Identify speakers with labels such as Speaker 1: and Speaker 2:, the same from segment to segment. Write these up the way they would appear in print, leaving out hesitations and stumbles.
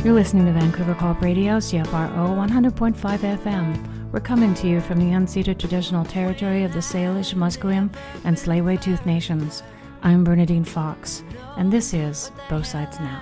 Speaker 1: You're listening to Vancouver Co-op Radio, CFRO 100.5 FM. We're coming to you from the unceded traditional territory of the Salish, Musqueam, and Tsleil-Waututh Nations. I'm Bernadine Fox, and this is Both Sides Now.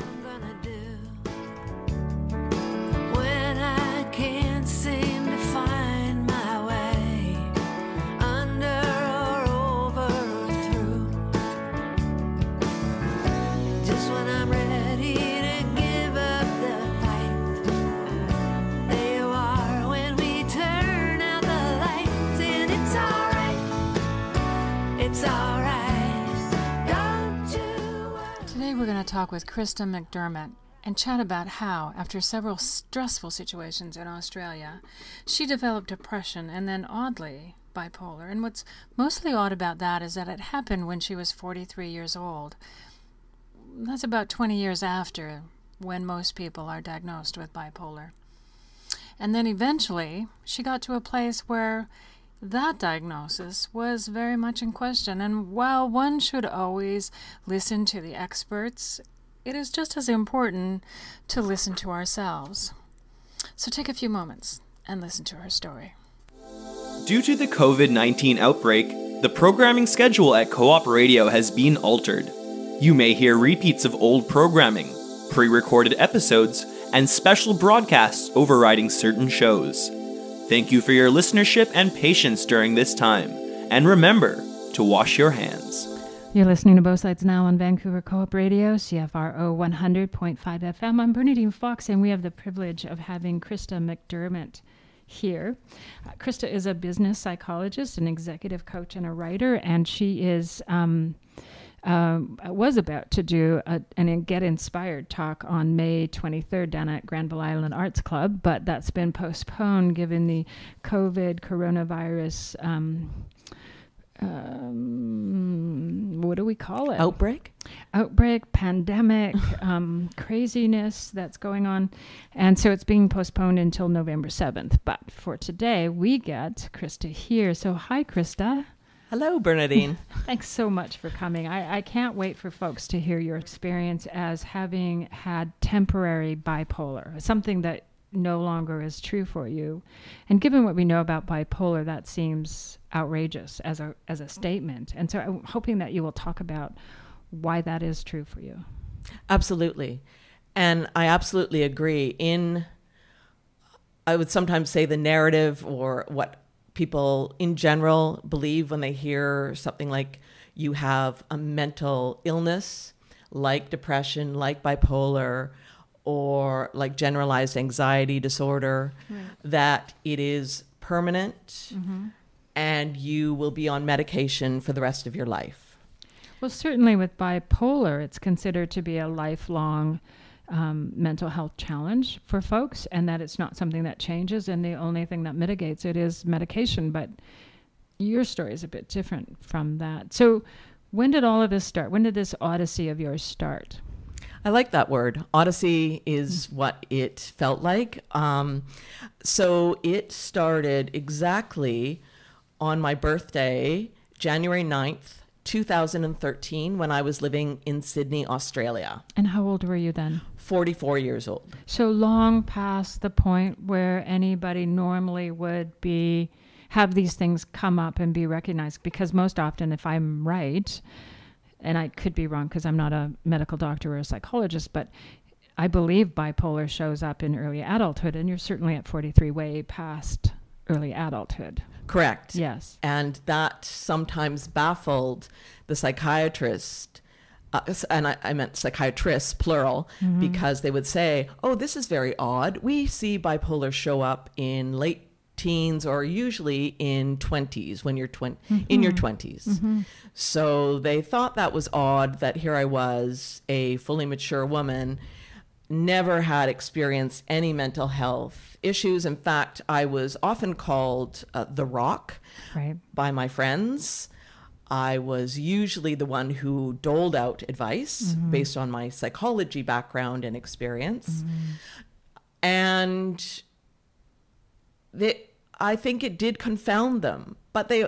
Speaker 1: Talk with Christa McDiarmid and chat about how, after several stressful situations in Australia, she developed depression and then, oddly, bipolar. And what's mostly odd about that is that it happened when she was 43 years old. That's about 20 years after when most people are diagnosed with bipolar. And then eventually, she got to a place where that diagnosis was very much in question, and while one should always listen to the experts, it is just as important to listen to ourselves. So take a few moments and listen to her story.
Speaker 2: Due to the COVID-19 outbreak, the programming schedule at Co-op Radio has been altered. You may hear repeats of old programming, pre-recorded episodes, and special broadcasts overriding certain shows. Thank you for your listenership and patience during this time. And remember to wash your hands.
Speaker 1: You're listening to Both Sides Now on Vancouver Co-op Radio, CFRO 100.5 FM. I'm Bernadine Fox, and we have the privilege of having Christa McDiarmid here. Christa is a business psychologist, an executive coach, and a writer, and she is was about to do an Get Inspired talk on May 23rd down at Granville Island Arts Club, but that's been postponed given the coronavirus, what do we call it? Outbreak, pandemic, craziness that's going on. And so it's being postponed until November 7th. But for today, we get Christa here. So hi, Christa.
Speaker 3: Hello, Bernadine.
Speaker 1: Thanks so much for coming. I can't wait for folks to hear your experience as having had temporary bipolar, something that no longer is true for you. And given what we know about bipolar, that seems outrageous as a statement. And so I'm hoping that you will talk about why that is true for you.
Speaker 3: Absolutely. And I absolutely agree. I would sometimes say the narrative, or what people in general believe when they hear something like you have a mental illness like depression, like bipolar, or like generalized anxiety disorder, right, that it is permanent, mm-hmm, and you will be on medication for the rest of your life.
Speaker 1: Well, certainly with bipolar, it's considered to be a lifelong mental health challenge for folks, and that it's not something that changes, and the only thing that mitigates it is medication. But your story is a bit different from that. So when did all of this start? When did this odyssey of yours start?
Speaker 3: I like that word. Odyssey is what it felt like. So it started exactly on my birthday, January 9th, 2013, when I was living in Sydney, Australia.
Speaker 1: And how old were you then?
Speaker 3: 44 years old.
Speaker 1: So long past the point where anybody normally would have these things come up and be recognized, because most often, if I'm right, and I could be wrong because I'm not a medical doctor or a psychologist, but I believe bipolar shows up in early adulthood, and you're certainly at 43 way past early adulthood.
Speaker 3: Correct.
Speaker 1: Yes.
Speaker 3: And that sometimes baffled the psychiatrist, and I meant psychiatrists, plural, mm-hmm, because they would say, oh, this is very odd. We see bipolar show up in late teens, or usually in 20s, when you're mm-hmm, in your 20s. Mm-hmm. So they thought that was odd, that here I was, a fully mature woman, never had experienced any mental health issues. In fact, I was often called the Rock, right, by my friends. I was usually the one who doled out advice, mm-hmm, based on my psychology background and experience. Mm-hmm. And I think it did confound them, but they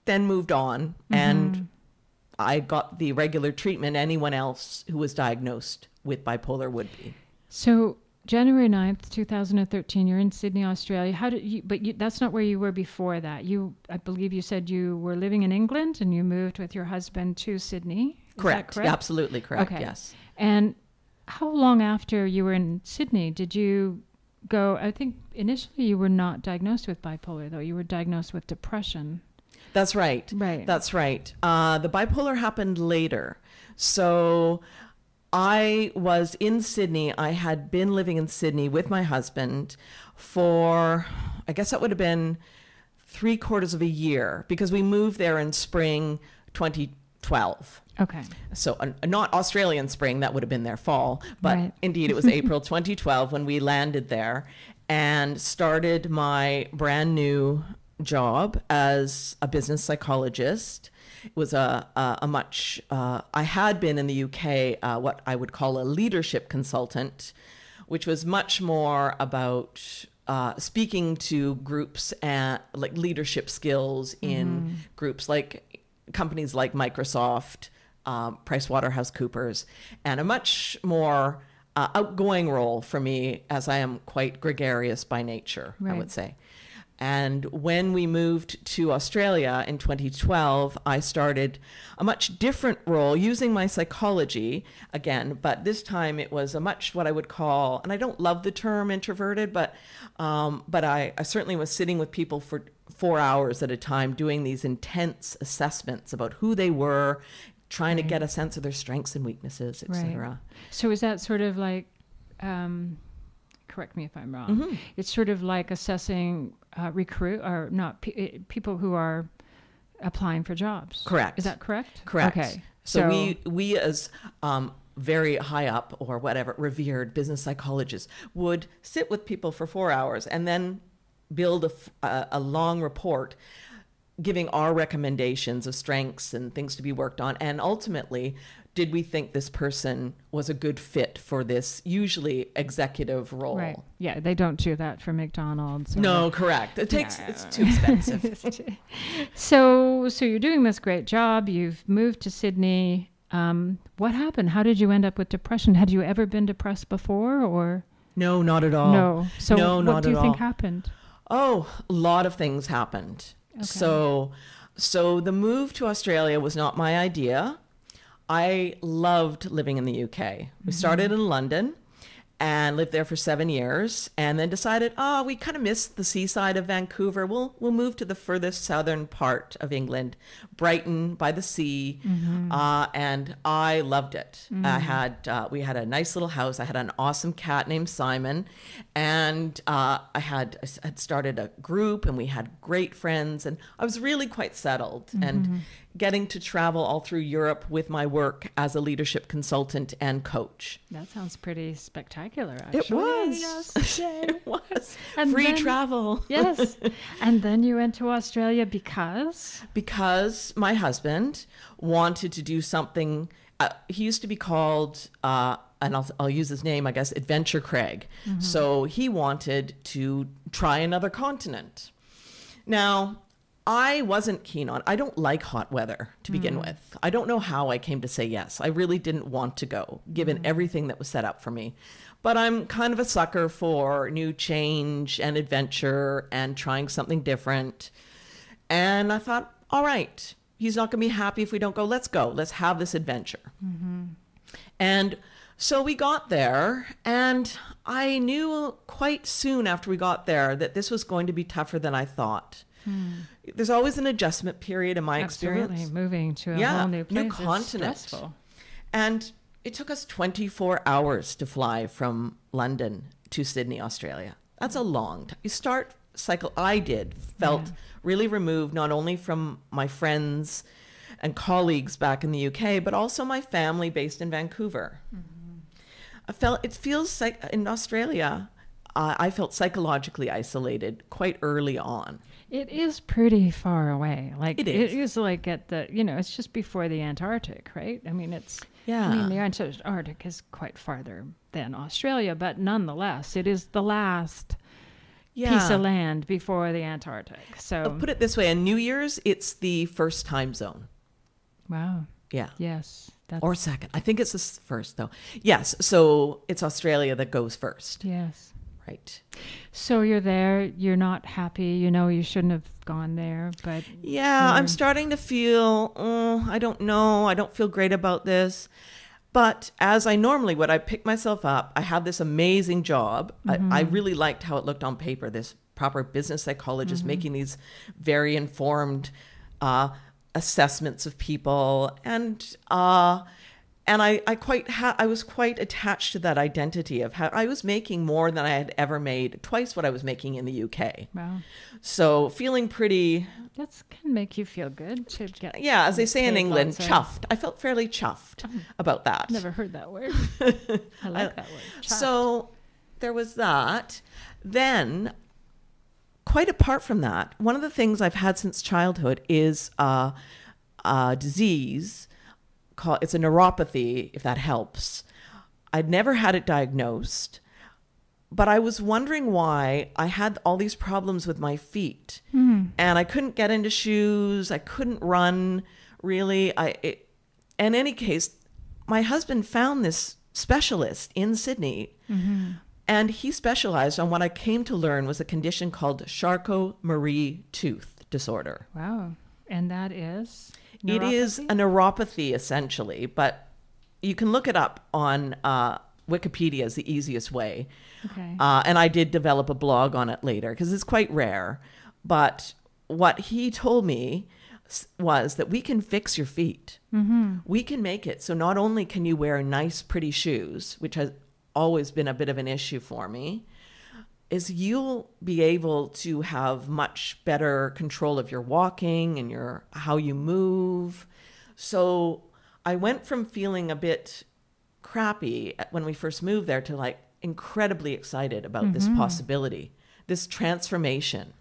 Speaker 3: then moved on, mm-hmm, and I got the regular treatment anyone else who was diagnosed with bipolar would be.
Speaker 1: So January 9th, 2013, you're in Sydney, Australia. How did you, but that's not where you were before that. I believe you said you were living in England and you moved with your husband to Sydney.
Speaker 3: Correct.
Speaker 1: Is that correct?
Speaker 3: Absolutely correct.
Speaker 1: Okay.
Speaker 3: Yes.
Speaker 1: And how long after you were in Sydney did you go? I think initially you were not diagnosed with bipolar, though. You were diagnosed with depression.
Speaker 3: That's right.
Speaker 1: Right.
Speaker 3: That's right. The bipolar happened later. So I was in Sydney. I had been living in Sydney with my husband for, I guess that would have been 3/4 of a year, because we moved there in spring 2012.
Speaker 1: Okay.
Speaker 3: So not Australian spring, that would have been their fall, but
Speaker 1: Right.
Speaker 3: indeed it was April 2012 when we landed there and started my brand new job as a business psychologist. It was a much, I had been in the UK, what I would call a leadership consultant, which was much more about speaking to groups and like leadership skills in groups like companies like Microsoft, PricewaterhouseCoopers, and a much more outgoing role for me, as I am quite gregarious by nature, I
Speaker 1: Right.
Speaker 3: would say. And when we moved to Australia in 2012, I started a much different role using my psychology again, but this time it was a much what I would call, and I don't love the term introverted, but I certainly was sitting with people for 4 hours at a time doing these intense assessments about who they were, trying to
Speaker 1: Right.
Speaker 3: get a sense of their strengths and weaknesses, etc.
Speaker 1: So is that sort of like, correct me if I'm wrong, it's sort of like assessing people who are applying for jobs.
Speaker 3: Correct.
Speaker 1: Is that correct?
Speaker 3: Correct.
Speaker 1: Okay.
Speaker 3: So we as very high up or whatever revered business psychologists would sit with people for 4 hours and then build a long report giving our recommendations of strengths and things to be worked on. And ultimately, did we think this person was a good fit for this usually executive role?
Speaker 1: Right. Yeah, they don't do that for McDonald's.
Speaker 3: No, correct. It's too expensive.
Speaker 1: So you're doing this great job. You've moved to Sydney. What happened? How did you end up with depression? Had you ever been depressed before, or?
Speaker 3: No, not at all.
Speaker 1: No. So
Speaker 3: no,
Speaker 1: what
Speaker 3: not
Speaker 1: do you
Speaker 3: at
Speaker 1: think
Speaker 3: all.
Speaker 1: happened?
Speaker 3: Oh, a lot of things happened.
Speaker 1: Okay.
Speaker 3: So the move to Australia was not my idea. I loved living in the UK. We started in London and lived there for 7 years, and then decided, we kind of missed the seaside of Vancouver. We'll move to the furthest southern part of England, Brighton by the sea, and I loved it. We had a nice little house. I had an awesome cat named Simon, and I had started a group, and we had great friends, and I was really quite settled. And getting to travel all through Europe with my work as a leadership consultant and coach.
Speaker 1: That sounds pretty spectacular, actually.
Speaker 3: It was.
Speaker 1: Yes.
Speaker 3: It was.
Speaker 1: And
Speaker 3: Free
Speaker 1: then-
Speaker 3: travel.
Speaker 1: Yes. And then you went to Australia because?
Speaker 3: Because my husband wanted to do something. He used to be called, and I'll use his name, I guess, Adventure Craig. So he wanted to try another continent. Now, I wasn't keen on, I don't like hot weather to begin with. I don't know how I came to say yes. I really didn't want to go, given everything that was set up for me. But I'm kind of a sucker for new change and adventure and trying something different. And I thought, all right, he's not going to be happy if we don't go. Let's go. Let's have this adventure. And so we got there, and I knew quite soon after we got there that this was going to be tougher than I thought. There's always an adjustment period in my experience.
Speaker 1: Absolutely. Moving to a whole new place
Speaker 3: new
Speaker 1: is
Speaker 3: continent.
Speaker 1: stressful.
Speaker 3: And it took us 24 hours to fly from London to Sydney, Australia. That's a long time. You start felt really removed, not only from my friends and colleagues back in the UK, but also my family based in Vancouver. It feels like in Australia, I felt psychologically isolated quite early on.
Speaker 1: It is pretty far away. Like
Speaker 3: It is.
Speaker 1: It is like at the, it's just before the Antarctic, right? I mean,
Speaker 3: Yeah.
Speaker 1: the Antarctic is quite farther than Australia, but nonetheless, it is the last piece of land before the Antarctic. So
Speaker 3: I'll put it this way, on New Year's, it's the first time zone.
Speaker 1: wow.
Speaker 3: Yeah.
Speaker 1: Yes.
Speaker 3: Or second. I think it's the first, though. Yes. So it's Australia that goes first.
Speaker 1: Yes.
Speaker 3: Right.
Speaker 1: So you're there. You're not happy. You know you shouldn't have gone there, but...
Speaker 3: Yeah, I'm starting to feel, I don't know. I don't feel great about this. But as I normally would, I pick myself up. I have this amazing job. I really liked how it looked on paper, this proper business psychologist making these very informed assessments of people. And I was quite attached to that identity of how I was making more than I had ever made, twice what I was making in the UK.
Speaker 1: Wow.
Speaker 3: So feeling pretty...
Speaker 1: That can make you feel good to get...
Speaker 3: Yeah, as they say in England,
Speaker 1: lots of-
Speaker 3: chuffed. I felt fairly chuffed about that.
Speaker 1: Never heard that word. I like that word. Chuffed.
Speaker 3: So there was that. Then, quite apart from that, one of the things I've had since childhood is a disease called, it's a neuropathy, if that helps. I'd never had it diagnosed, but I was wondering why I had all these problems with my feet. And I couldn't get into shoes. I couldn't run, really. In any case, my husband found this specialist in Sydney, and he specialized on what I came to learn was a condition called Charcot-Marie tooth disorder.
Speaker 1: Wow. And that is?
Speaker 3: It is a neuropathy, essentially, but you can look it up on Wikipedia is the easiest way.
Speaker 1: Okay.
Speaker 3: And I did develop a blog on it later because it's quite rare. But what he told me was that we can fix your feet. We can make it. So not only can you wear nice, pretty shoes, which has always been a bit of an issue for me, is you'll be able to have much better control of your walking and how you move. So I went from feeling a bit crappy when we first moved there to like incredibly excited about this possibility, this transformation.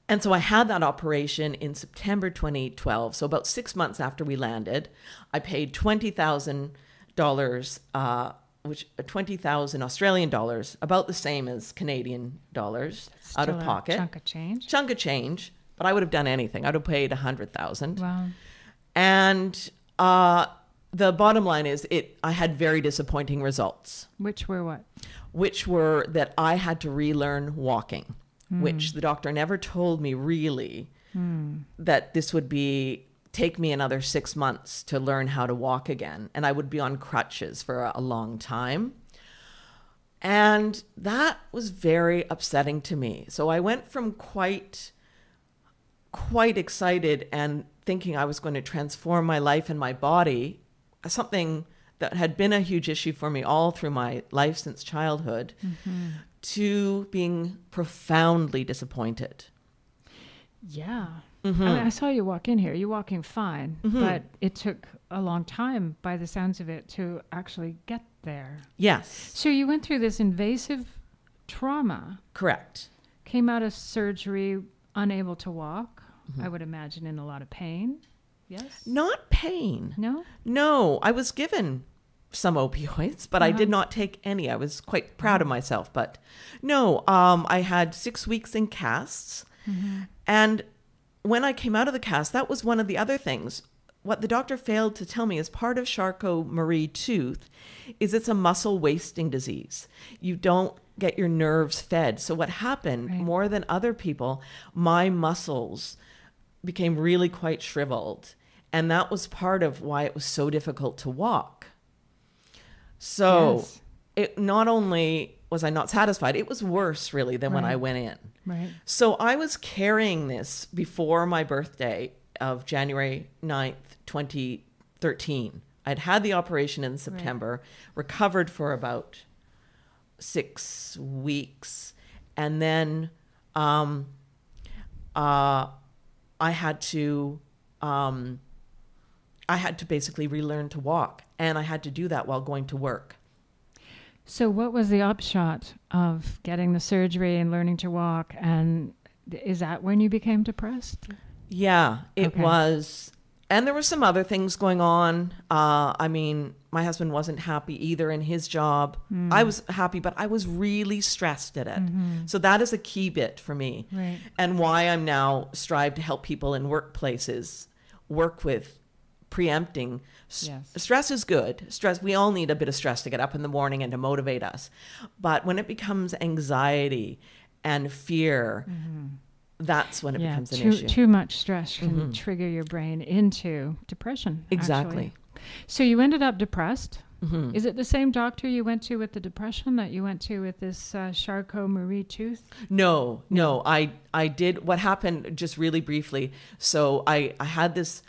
Speaker 3: And so I had that operation in September 2012. So about 6 months after we landed, I paid $20,000, which 20,000 Australian dollars, about the same as Canadian dollars, out of pocket.
Speaker 1: Chunk of change.
Speaker 3: Chunk of change, but I would have done anything. I would have paid 100,000.
Speaker 1: Wow.
Speaker 3: And the bottom line is I had very disappointing results.
Speaker 1: Which were what?
Speaker 3: Which were that I had to relearn walking, which the doctor never told me really that this would take me another 6 months to learn how to walk again. And I would be on crutches for a long time. And that was very upsetting to me. So I went from quite excited and thinking I was going to transform my life and my body, something that had been a huge issue for me all through my life since childhood, to being profoundly disappointed.
Speaker 1: Yeah. I mean, I saw you walk in here. You're walking fine, but it took a long time, by the sounds of it, to actually get there.
Speaker 3: Yes.
Speaker 1: So you went through this invasive trauma.
Speaker 3: Correct.
Speaker 1: Came out of surgery unable to walk, I would imagine in a lot of pain. Yes?
Speaker 3: Not pain.
Speaker 1: No?
Speaker 3: No, I was given some opioids, but I did not take any. I was quite proud of myself, but no, I had 6 weeks in casts. And when I came out of the cast, that was one of the other things. What the doctor failed to tell me is part of Charcot-Marie tooth is it's a muscle wasting disease. You don't get your nerves fed. So what happened, more than other people, my muscles became really quite shriveled. And that was part of why it was so difficult to walk. So it not only was I not satisfied, it was worse really than when I went in.
Speaker 1: Right.
Speaker 3: So I was carrying this before my birthday of January 9th, 2013. I'd had the operation in September, recovered for about 6 weeks. And then I had to basically relearn to walk. And I had to do that while going to work.
Speaker 1: So what was the upshot of getting the surgery and learning to walk? And is that when you became depressed?
Speaker 3: Yeah, it was. And there were some other things going on. I mean, my husband wasn't happy either in his job. I was happy, but I was really stressed at it. So that is a key bit for me.
Speaker 1: Right.
Speaker 3: And why I'm now strive to help people in workplaces work with preempting.
Speaker 1: Yes.
Speaker 3: Stress is good. Stress, we all need a bit of stress to get up in the morning and to motivate us. But when it becomes anxiety and fear, that's when it becomes an issue.
Speaker 1: Too much stress can trigger your brain into depression.
Speaker 3: Exactly.
Speaker 1: Actually. So you ended up depressed. Is it the same doctor you went to with the depression that you went to with this Charcot-Marie tooth?
Speaker 3: No. I did. What happened, just really briefly. So I had this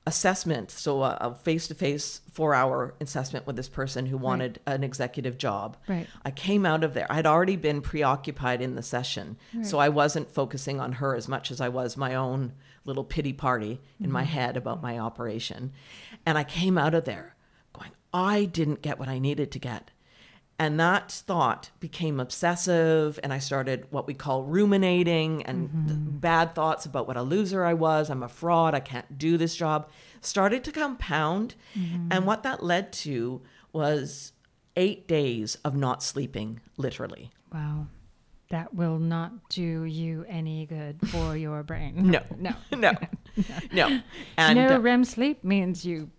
Speaker 3: assessment, so a face-to-face 4-hour assessment with this person who wanted an executive job.
Speaker 1: Right.
Speaker 3: I came out of there. I'd already been preoccupied in the session, so I wasn't focusing on her as much as I was my own little pity party in my head about my operation. And I came out of there going, I didn't get what I needed to get. And that thought became obsessive, and I started what we call ruminating, and bad thoughts about what a loser I was. I'm a fraud. I can't do this job. Started to compound. And what that led to was 8 days of not sleeping, literally.
Speaker 1: Wow. That will not do you any good for your brain.
Speaker 3: No. And
Speaker 1: no REM sleep means you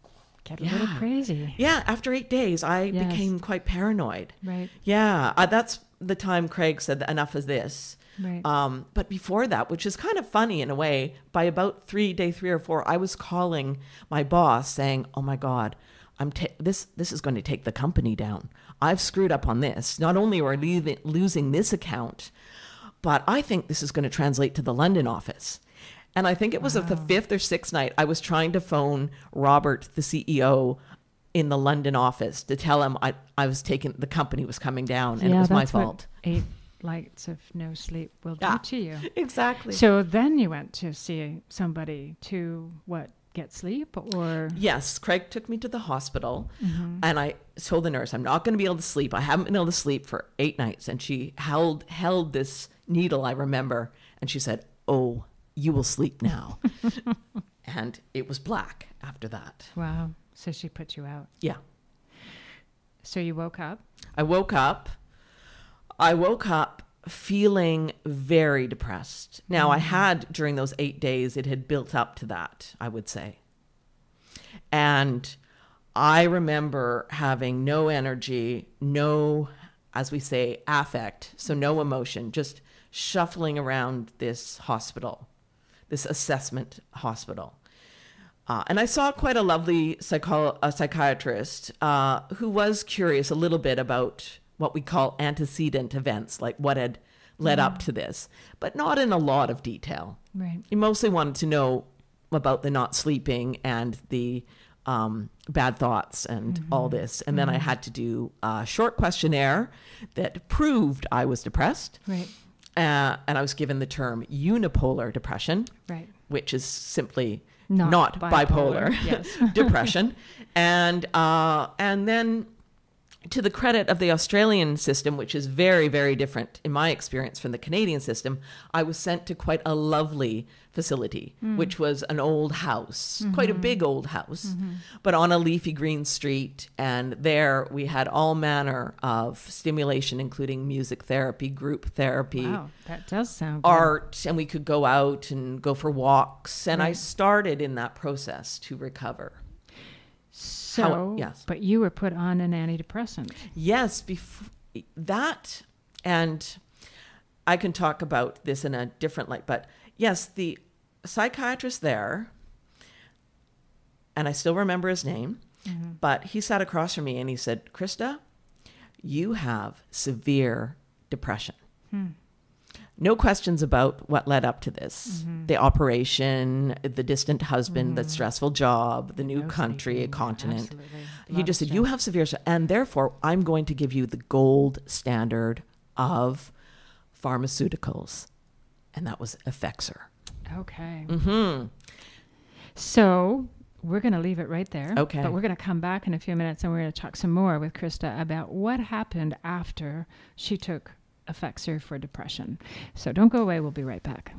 Speaker 1: get a little crazy.
Speaker 3: Yeah, after 8 days, I became quite paranoid.
Speaker 1: Right.
Speaker 3: Yeah, that's the time Craig said that enough is this.
Speaker 1: Right.
Speaker 3: But before that, which is kind of funny in a way, by about day 3 or 4, I was calling my boss saying, "Oh my God, this is going to take the company down. I've screwed up on this. Not only are we losing this account, but I think this is going to translate to the London office." And I think it was the 5th or 6th night, I was trying to phone Robert, the CEO, in the London office to tell him I was the company was coming down, and it was my fault.
Speaker 1: What 8 nights of no sleep will do to you.
Speaker 3: Exactly.
Speaker 1: So then you went to see somebody to get sleep, or?
Speaker 3: Yes, Craig took me to the hospital, and I told the nurse, I'm not going to be able to sleep. I haven't been able to sleep for 8 nights. And she held this needle, I remember, and she said, "Oh, you will sleep now." And it was black after that.
Speaker 1: Wow. So she put you out.
Speaker 3: Yeah.
Speaker 1: So you woke up?
Speaker 3: I woke up feeling very depressed. Now, I had, during those 8 days, it had built up to that, I would say. And I remember having no energy, no, as we say, affect, so no emotion, just shuffling around this hospital, this assessment hospital. And I saw quite a lovely psychiatrist who was curious a little bit about what we call antecedent events, like what had led up to this, but not in a lot of detail.
Speaker 1: Right.
Speaker 3: He mostly wanted to know about the not sleeping and the bad thoughts and all this. And then I had to do a short questionnaire that proved I was depressed.
Speaker 1: Right.
Speaker 3: And I was given the term unipolar depression,
Speaker 1: Right.
Speaker 3: which is simply
Speaker 1: Not
Speaker 3: bipolar
Speaker 1: yes.
Speaker 3: depression. And then, to the credit of the Australian system, which is very, very different in my experience from the Canadian system, I was sent to quite a lovely facility, which was an old house, quite a big old house, but on a leafy green street. And there we had all manner of stimulation, including music therapy, group therapy.
Speaker 1: Wow, that does sound good.
Speaker 3: Art, and we could go out and go for walks. And I started in that process to recover.
Speaker 1: So,
Speaker 3: yes.
Speaker 1: But you were put on an antidepressant.
Speaker 3: Yes, that, and I can talk about this in a different light, but yes, the psychiatrist there, and I still remember his name, but he sat across from me and he said, "Christa, you have severe depression." No questions about what led up to this. The operation, the distant husband, the stressful job, the new country, a continent.
Speaker 1: Absolutely.
Speaker 3: He just said, "You have severe stress, and therefore I'm going to give you the gold standard of pharmaceuticals." And that was Effexor.
Speaker 1: Okay. So we're going to leave it right there.
Speaker 3: Okay.
Speaker 1: But we're going to come back in a few minutes and we're going to talk some more with Christa about what happened after she took Effexor for depression. So don't go away. We'll be right back.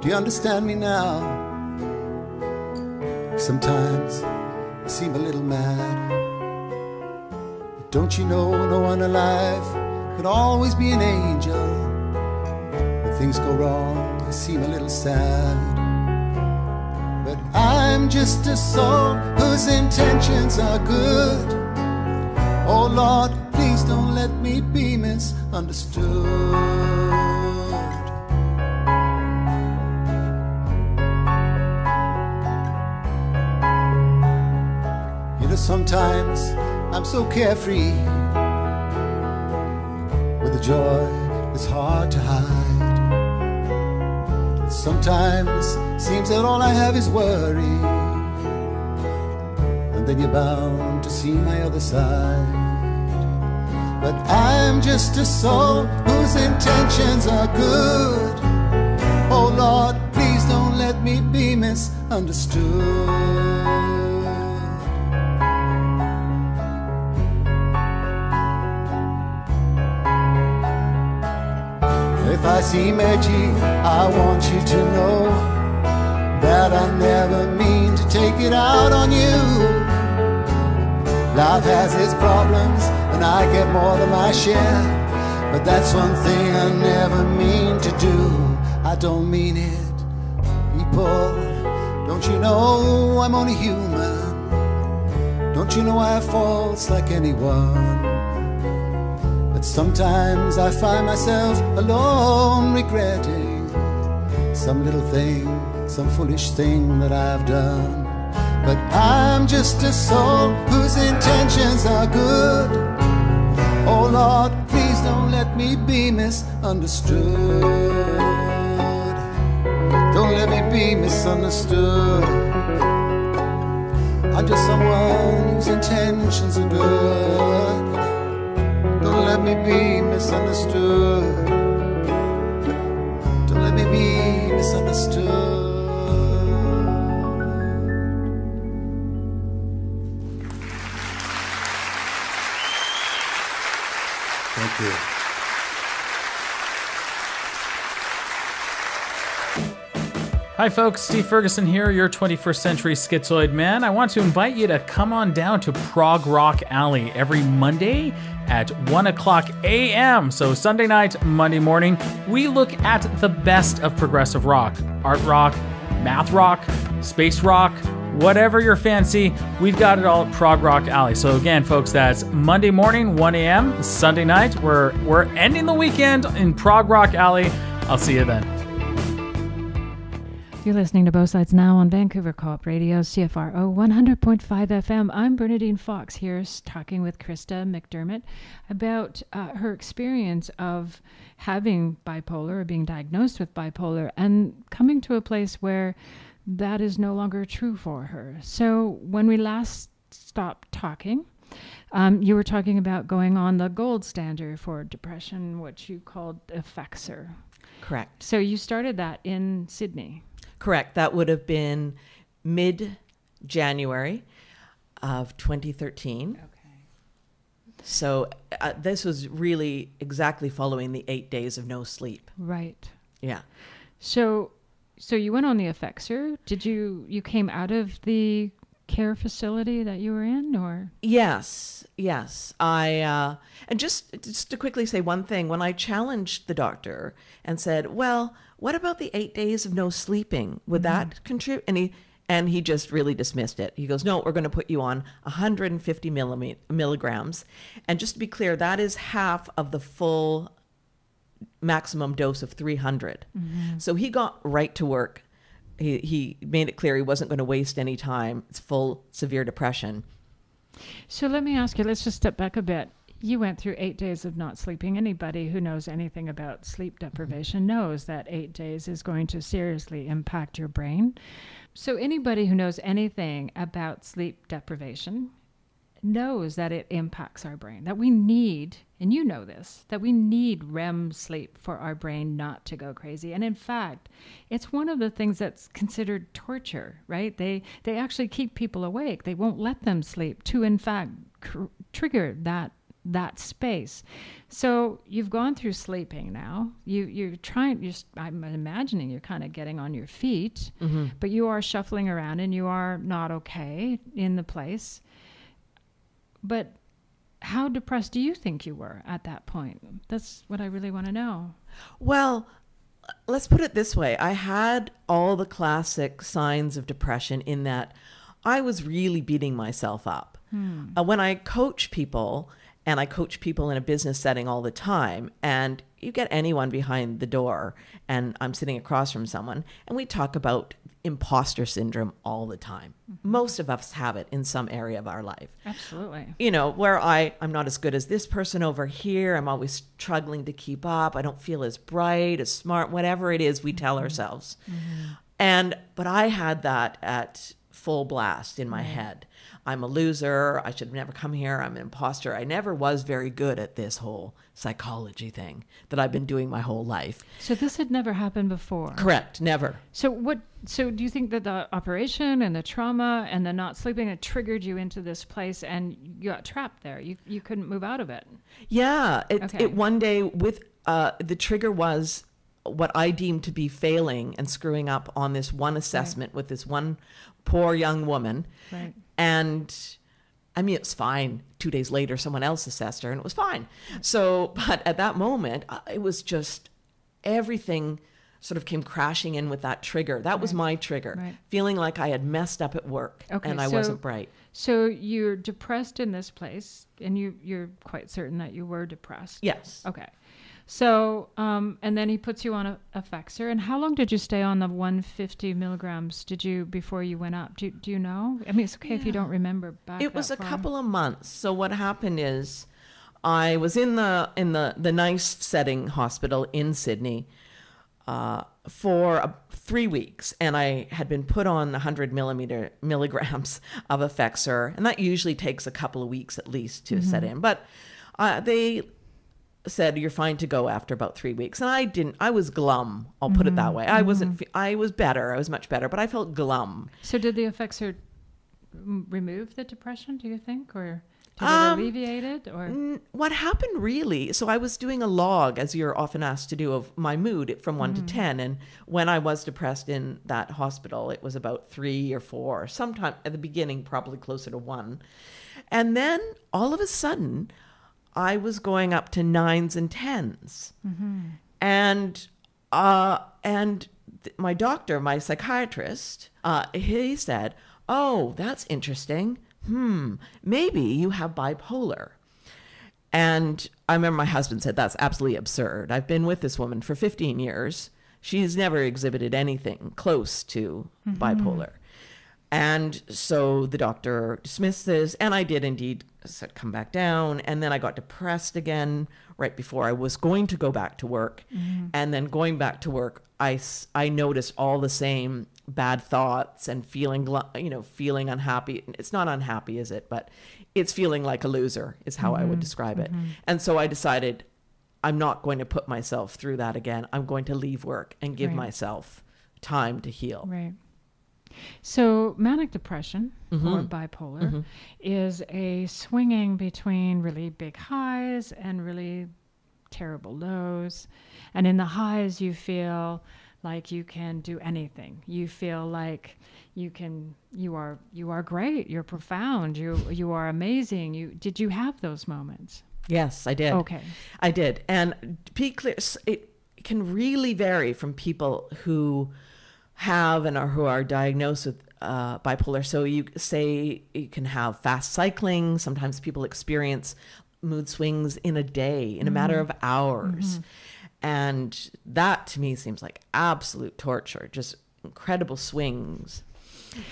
Speaker 4: Do you understand me now? Sometimes I seem a little mad. But don't you know no one alive could always be an angel? When things go wrong, I seem a little sad. But I'm just a soul whose intentions are good. Oh Lord, please don't let me be misunderstood. Sometimes I'm so carefree with a joy that's hard to hide. Sometimes seems that all I have is worry, and then you're bound to see my other side. But I'm just a soul whose intentions are good. Oh Lord, please don't let me be misunderstood. If I seem edgy, I want you to know that I never mean to take it out on you. Life has its problems and I get more than my share, but that's one thing I never mean to do. I don't mean it. People, don't you know I'm only human? Don't you know I have faults like anyone? But sometimes I find myself alone regretting some little thing, some foolish thing that I've done. But I'm just a soul whose intentions are good. Oh Lord, please don't let me be misunderstood. Don't let me be misunderstood. I'm just someone whose intentions are good. Don't let me be misunderstood. Don't let me be misunderstood. Thank you.
Speaker 5: Hi folks, Steve Ferguson here, your 21st century schizoid man. I want to invite you to come on down to Prog Rock Alley every Monday at 1 o'clock a.m. So Sunday night, Monday morning, we look at the best of progressive rock, art rock, math rock, space rock, whatever your fancy, we've got it all at Prog Rock Alley. So again, folks, that's Monday morning, 1 a.m., Sunday night. We're ending the weekend in Prog Rock Alley. I'll see you then.
Speaker 1: You're listening to Both Sides Now on Vancouver Co-op Radio, CFRO 100.5 FM. I'm Bernadine Fox here talking with Christa McDiarmid about her experience of having bipolar or being diagnosed with bipolar and coming to a place where that is no longer true for her. So when we last stopped talking, you were talking about going on the gold standard for depression, which you called Effexor.
Speaker 3: Correct.
Speaker 1: So you started that in Sydney.
Speaker 3: Correct. That would have been mid-January of 2013.
Speaker 1: Okay.
Speaker 3: So this was really exactly following the 8 days of no sleep.
Speaker 1: Right.
Speaker 3: Yeah.
Speaker 1: So you went on the Effexor. Did you came out of the care facility that you were in, or?
Speaker 3: Yes. I and just to quickly say one thing, when I challenged the doctor and said, well, what about the 8 days of no sleeping? Would that contribute? And he just really dismissed it. He goes, no, we're going to put you on 150 milligrams. And just to be clear, that is half of the full maximum dose of 300. Mm-hmm. So he got right to work. He made it clear he wasn't going to waste any time. It's full severe depression.
Speaker 1: So let me ask you, let's just step back a bit. You went through 8 days of not sleeping. Anybody who knows anything about sleep deprivation knows that 8 days is going to seriously impact your brain. So anybody who knows anything about sleep deprivation knows that it impacts our brain, that we need, and you know this, that we need REM sleep for our brain not to go crazy. And in fact, it's one of the things that's considered torture, right? They actually keep people awake. They won't let them sleep to, in fact, trigger that
Speaker 6: that space. So you've gone through sleeping now. I'm imagining you're kind of getting on your feet, but you are shuffling around and you are not okay in the place. But how depressed do you think you were at that point? That's what I really want to know.
Speaker 3: Well, let's put it this way. I had all the classic signs of depression in that I was really beating myself up. When I coach people, and I coach people in a business setting all the time, and you get anyone behind the door, and I'm sitting across from someone, and we talk about imposter syndrome all the time. Most of us have it in some area of our life.
Speaker 6: Absolutely.
Speaker 3: You know, where I'm not as good as this person over here. I'm always struggling to keep up. I don't feel as bright, as smart, whatever it is we tell ourselves. But I had that at full blast in my head. I'm a loser. I should have never come here. I'm an imposter. I never was very good at this whole psychology thing that I've been doing my whole life.
Speaker 6: So this had never happened before?
Speaker 3: Correct. Never.
Speaker 6: So do you think that the operation and the trauma and the not sleeping had triggered you into this place and you got trapped there? You couldn't move out of it?
Speaker 3: Yeah.
Speaker 6: Okay.
Speaker 3: It one day with the trigger was what I deemed to be failing and screwing up on this one assessment with this one poor young woman.
Speaker 6: Right.
Speaker 3: And I mean, it's fine. 2 days later, someone else assessed her and it was fine. So, but at that moment, it was just everything sort of came crashing in with that trigger. That was my trigger, feeling like I had messed up at work and I wasn't bright.
Speaker 6: So you're depressed in this place and you're quite certain that you were depressed?
Speaker 3: Yes.
Speaker 6: Okay. So, and then he puts you on a Effexor. And how long did you stay on the 150 milligrams before you went up? Do you know? I mean, it's okay if you don't remember back.
Speaker 3: It was a couple of months. So what happened is I was in the nice setting hospital in Sydney for 3 weeks. And I had been put on 100 milligrams of Effexor. And that usually takes a couple of weeks at least to set in. But they said you're fine to go after about 3 weeks, and I was glum. I'll put it that way. I was better. I was much better, but I felt glum.
Speaker 6: So did the Effexor remove the depression, do you think, or did it alleviate it, or
Speaker 3: what happened really? So I was doing a log, as you're often asked to do, of my mood from 1 to 10, and when I was depressed in that hospital, it was about 3 or 4. Sometime at the beginning, probably closer to 1, and then all of a sudden, I was going up to 9s and 10s. And my doctor, my psychiatrist, he said, "Oh, that's interesting. Maybe you have bipolar." And I remember my husband said, "That's absolutely absurd. I've been with this woman for 15 years. She's never exhibited anything close to bipolar." And so the doctor dismissed this, and I did indeed come back down. And then I got depressed again right before I was going to go back to work. And then going back to work, I noticed all the same bad thoughts and feeling unhappy. It's not unhappy, is it? But it's feeling like a loser is how I would describe it. And so I decided I'm not going to put myself through that again. I'm going to leave work and give myself time to heal.
Speaker 6: Right. So manic depression or bipolar is a swinging between really big highs and really terrible lows. And in the highs, you feel like you can do anything. You feel like you are great. You're profound. You are amazing. Did you have those moments?
Speaker 3: Yes, I did.
Speaker 6: Okay.
Speaker 3: I did. And to be clear, it can really vary from people who have and who are diagnosed with bipolar. So you say you can have fast cycling. Sometimes people experience mood swings in a day, in a matter of hours. And that to me seems like absolute torture, just incredible swings.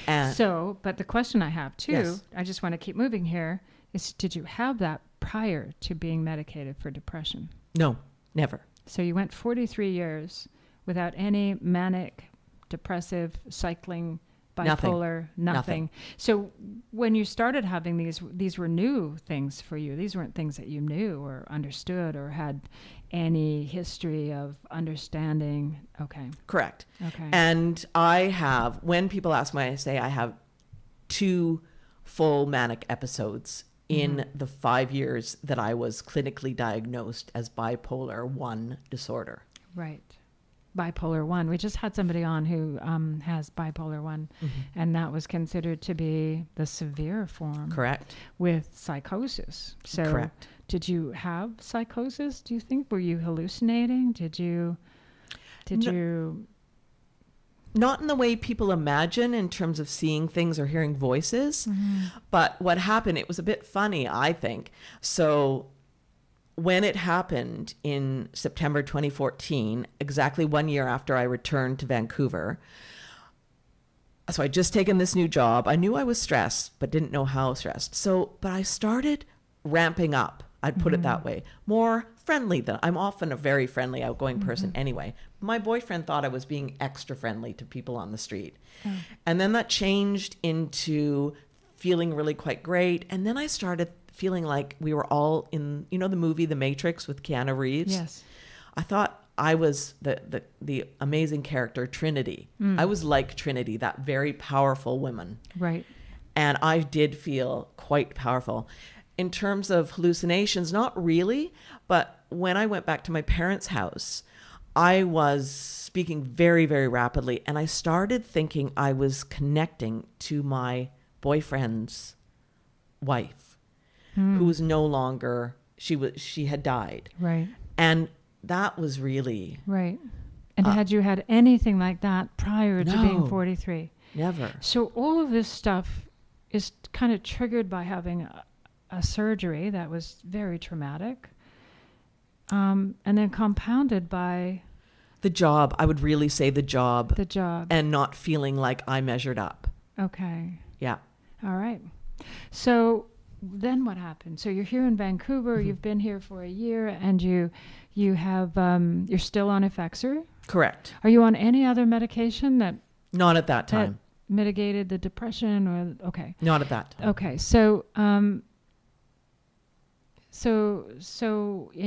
Speaker 3: And
Speaker 6: but the question I have too,
Speaker 3: Yes.
Speaker 6: I just want to keep moving here, is did you have that prior to being medicated for depression?
Speaker 3: No, never.
Speaker 6: So you went 43 years without any manic, depressive, cycling, bipolar, nothing. So when you started having these were new things for you. These weren't things that you knew or understood or had any history of understanding. Okay.
Speaker 3: Correct.
Speaker 6: Okay.
Speaker 3: And when people ask me, I say I have 2 full manic episodes in the 5 years that I was clinically diagnosed as bipolar 1 disorder.
Speaker 6: Right. Bipolar 1. We just had somebody on who has bipolar 1, and that was considered to be the severe form.
Speaker 3: Correct.
Speaker 6: With psychosis. So
Speaker 3: Correct.
Speaker 6: Did you have psychosis, do you think? Were you hallucinating? Did you
Speaker 3: Not in the way people imagine in terms of seeing things or hearing voices. But what happened, it was a bit funny, I think. So when it happened in September 2014, exactly 1 year after I returned to Vancouver, so I'd just taken this new job. I knew I was stressed, but didn't know how stressed. But I started ramping up. I'd put it that way. More friendly than I'm often a very friendly, outgoing person anyway. My boyfriend thought I was being extra friendly to people on the street. And then that changed into feeling really quite great. And then I started feeling like we were all in, the movie The Matrix with Keanu Reeves.
Speaker 6: Yes.
Speaker 3: I thought I was the amazing character Trinity. I was like Trinity, that very powerful woman.
Speaker 6: Right.
Speaker 3: And I did feel quite powerful. In terms of hallucinations, not really, but when I went back to my parents' house, I was speaking very, very rapidly, and I started thinking I was connecting to my boyfriend's wife, who was no longer, she had died.
Speaker 6: Right.
Speaker 3: And that was really...
Speaker 6: Right. And had you had anything like that prior to being
Speaker 3: No.
Speaker 6: 43?
Speaker 3: Never.
Speaker 6: So all of this stuff is kind of triggered by having a surgery that was very traumatic, and then compounded by
Speaker 3: The job, I would really say the job.
Speaker 6: the job.
Speaker 3: And not feeling like I measured up.
Speaker 6: Okay.
Speaker 3: Yeah.
Speaker 6: All right. So then what happened? So you're here in Vancouver, you've been here for a year, and you have you're still on Effexor.
Speaker 3: Correct.
Speaker 6: Are you on any other medication that
Speaker 3: Not at that time.
Speaker 6: mitigated the depression or okay.
Speaker 3: Not at that time.
Speaker 6: Okay. So and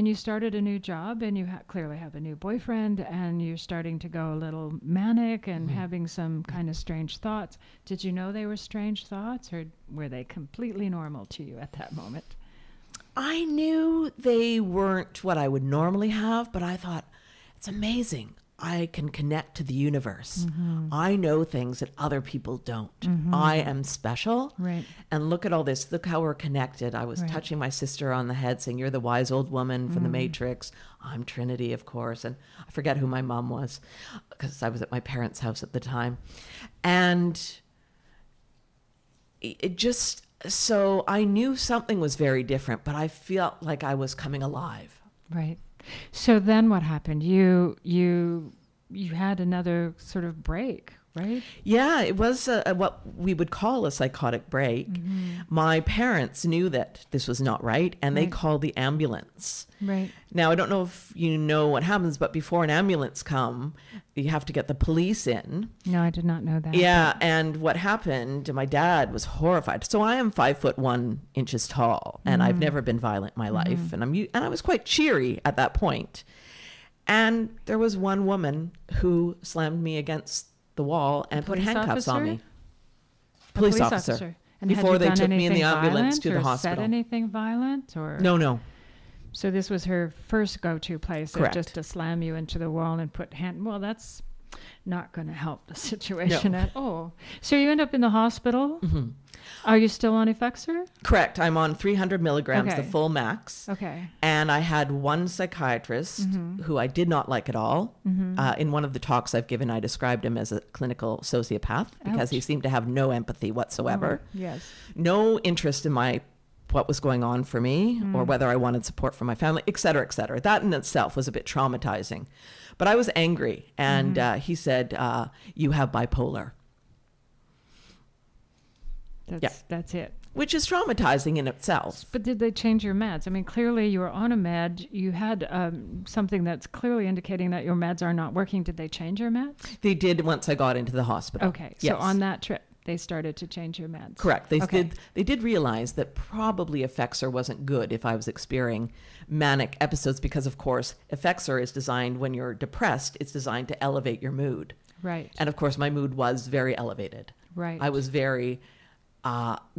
Speaker 6: you started a new job, and you clearly have a new boyfriend, and you're starting to go a little manic and having some kind of strange thoughts. Did you know they were strange thoughts, or were they completely normal to you at that moment?
Speaker 3: I knew they weren't what I would normally have, but I thought, it's amazing. I can connect to the universe. I know things that other people don't. I am special.
Speaker 6: Right.
Speaker 3: And look at all this. Look how we're connected. I was touching my sister on the head saying, you're the wise old woman from the Matrix. I'm Trinity, of course. And I forget who my mom was because I was at my parents' house at the time. And it just, so I knew something was very different, but I felt like I was coming alive.
Speaker 6: Right. So then what happened? You had another sort of break, right?
Speaker 3: Yeah, it was what we would call a psychotic break. My parents knew that this was not right, and they called the ambulance.
Speaker 6: Right.
Speaker 3: Now, I don't know if you know what happens, but before an ambulance come, you have to get the police in.
Speaker 6: No, I did not know that.
Speaker 3: Yeah, and what happened, my dad was horrified. So I am 5'1" tall, and I've never been violent in my life, and I was quite cheery at that point. And there was one woman who slammed me against the wall and put handcuffs on me. Police officer.
Speaker 6: And
Speaker 3: before they took me in the
Speaker 6: anything
Speaker 3: ambulance
Speaker 6: violent
Speaker 3: to the
Speaker 6: or
Speaker 3: hospital.
Speaker 6: Said anything violent or
Speaker 3: No.
Speaker 6: So this was her first go-to place,
Speaker 3: Correct.
Speaker 6: just to slam you into the wall and put Well, that's not going to help the situation at all. So you end up in the hospital. Are you still on Effexor?
Speaker 3: Correct. I'm on 300 milligrams,
Speaker 6: Okay.
Speaker 3: the full max.
Speaker 6: Okay.
Speaker 3: And I had one psychiatrist who I did not like at all. In one of the talks I've given, I described him as a clinical sociopath because he
Speaker 6: Ouch.
Speaker 3: seemed to have no empathy whatsoever.
Speaker 6: Yes.
Speaker 3: No interest in what was going on for me or whether I wanted support from my family, et cetera, et cetera. That in itself was a bit traumatizing. But I was angry. And he said, you have bipolar.
Speaker 6: That's it.
Speaker 3: Which is traumatizing in itself.
Speaker 6: But did they change your meds? I mean, clearly you were on a med. You had something that's clearly indicating that your meds are not working. Did they change your meds?
Speaker 3: They did once I got into the hospital.
Speaker 6: Okay.
Speaker 3: Yes.
Speaker 6: So on that trip, they started to change your meds.
Speaker 3: Correct. They
Speaker 6: Okay.
Speaker 3: did realize that probably Effexor wasn't good if I was experiencing manic episodes because, of course, Effexor is designed when you're depressed. It's designed to elevate your mood.
Speaker 6: Right.
Speaker 3: And, of course, my mood was very elevated.
Speaker 6: Right.
Speaker 3: I was very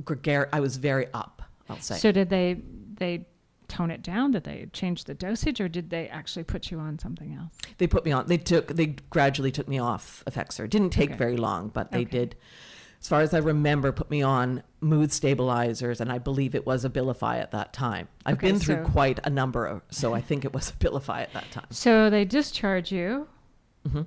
Speaker 3: gregarious. I was very up. I'll say.
Speaker 6: So did they tone it down? Did they change the dosage, or did they actually put you on something else?
Speaker 3: They put me on. They gradually took me off Effexor. It didn't take very long, but they did. As far as I remember, put me on mood stabilizers, and I believe it was Abilify at that time. I've been through quite a number, so I think it was Abilify at that time.
Speaker 6: So they discharge you.
Speaker 3: Mm-hmm.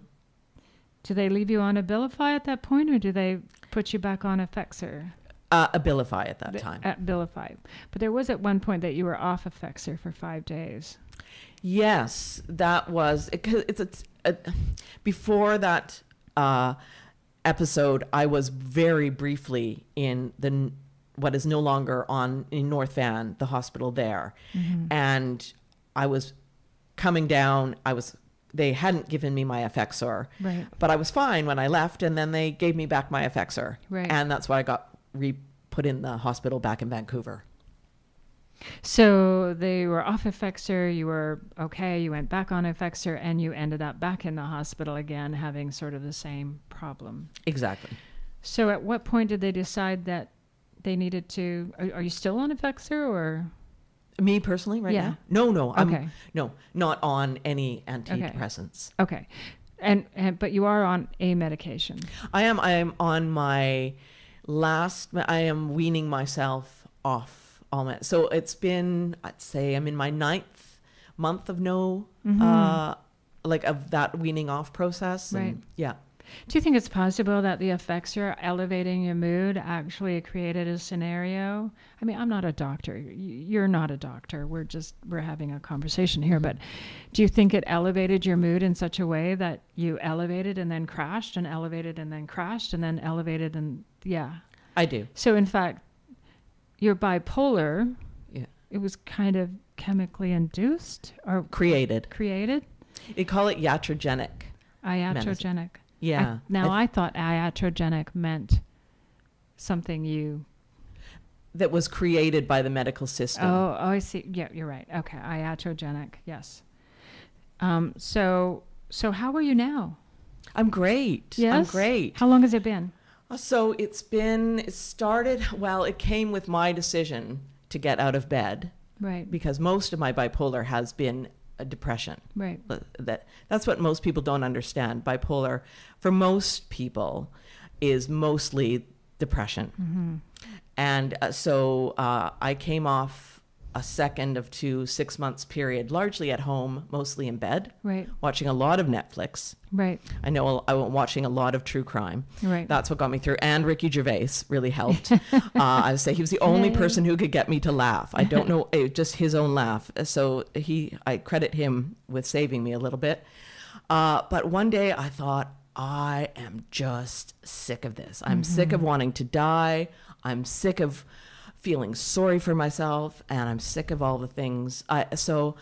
Speaker 6: Do they leave you on Abilify at that point, or do they put you back on Effexor?
Speaker 3: Abilify at that time.
Speaker 6: Abilify. But there was at one point that you were off Effexor for 5 days.
Speaker 3: Yes, that was before that episode. I was very briefly in what is no longer in North Van, the hospital there, and I was coming down. They hadn't given me my Effexor,
Speaker 6: right?
Speaker 3: But I was fine when I left, and then they gave me back my Effexor,
Speaker 6: right?
Speaker 3: And that's why I got put in the hospital back in Vancouver.
Speaker 6: So they were off Effexor, you were okay, you went back on Effexor, and you ended up back in the hospital again, having sort of the same problem.
Speaker 3: Exactly.
Speaker 6: So at what point did they decide that they needed to, are you still on Effexor, or?
Speaker 3: Me personally right now? No.
Speaker 6: Okay.
Speaker 3: No, not on any antidepressants.
Speaker 6: Okay. And but you are on a medication.
Speaker 3: I am on my last, I am weaning myself off. So it's been, I'd say I'm in my 9th month of of that weaning off process.
Speaker 6: Right.
Speaker 3: And yeah.
Speaker 6: Do you think it's possible that the Effexor elevating your mood actually created a scenario? I mean, I'm not a doctor. You're not a doctor. We're having a conversation here. But do you think it elevated your mood in such a way that you elevated and then crashed and elevated and then crashed and then elevated and
Speaker 3: I do.
Speaker 6: So in fact, your bipolar, it was kind of chemically induced or
Speaker 3: created.
Speaker 6: They
Speaker 3: call it iatrogenic.
Speaker 6: Iatrogenic.
Speaker 3: Yeah.
Speaker 6: I thought iatrogenic meant something
Speaker 3: that was created by the medical system.
Speaker 6: Oh, I see. Yeah, you're right. Okay, iatrogenic. Yes. So how are you now?
Speaker 3: I'm great.
Speaker 6: Yes?
Speaker 3: I'm great.
Speaker 6: How long has it been?
Speaker 3: So it came with my decision to get out of bed.
Speaker 6: Right.
Speaker 3: Because most of my bipolar has been a depression.
Speaker 6: Right.
Speaker 3: That's what most people don't understand. Bipolar, for most people, is mostly depression. Mm-hmm. And so I came off a second of 2 6 months period, largely at home, mostly in bed,
Speaker 6: right,
Speaker 3: watching a lot of Netflix.
Speaker 6: Right.
Speaker 3: I know I was watching a lot of true crime.
Speaker 6: Right.
Speaker 3: That's what got me through. And Ricky Gervais really helped. I would say he was the only person who could get me to laugh. I don't know, just his own laugh. So I credit him with saving me a little bit. But one day I thought, I am just sick of this. I'm sick of wanting to die. I'm sick of feeling sorry for myself, and I'm sick of all the things. So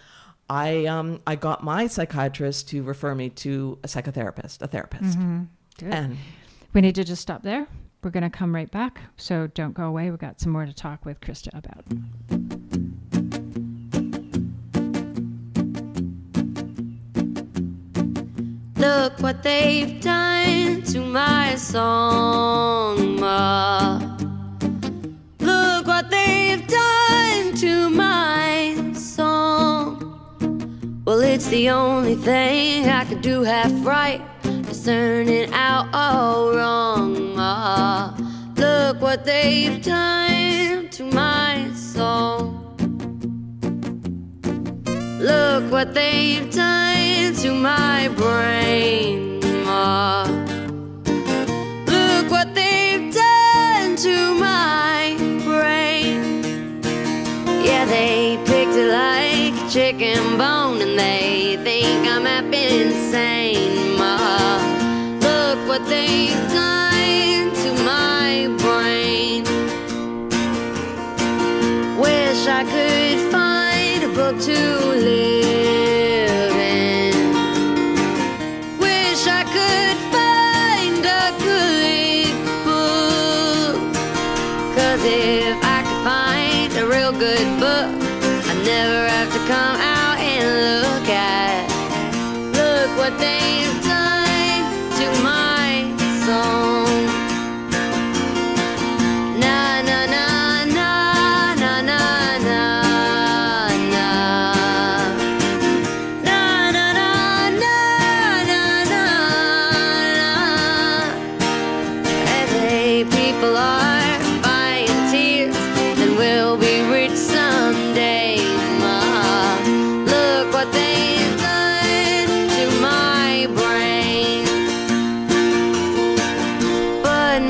Speaker 3: I got my psychiatrist to refer me to a therapist.
Speaker 6: Mm-hmm. Good.
Speaker 3: And
Speaker 6: we need to just stop there. We're going to come right back, so don't go away. We've got some more to talk with Christa about.
Speaker 7: Look what they've done to my song, Ma. Look what they've done to my song. Well, it's the only thing I can do half right, is turn it out all wrong, Ma. Look what they've done to my song. Look what they've done to my brain, Ma. Look what they've done to my brain. Yeah, they picked it like a chicken bone, and they think I'm happy insane, Ma. Look what they've done to my brain. Wish I could find a book to live in. Wish I could find a good book. 'Cause if I could find a real good book, I'd never have to come out and look at. Look what they've done to my song. Na na na na na na.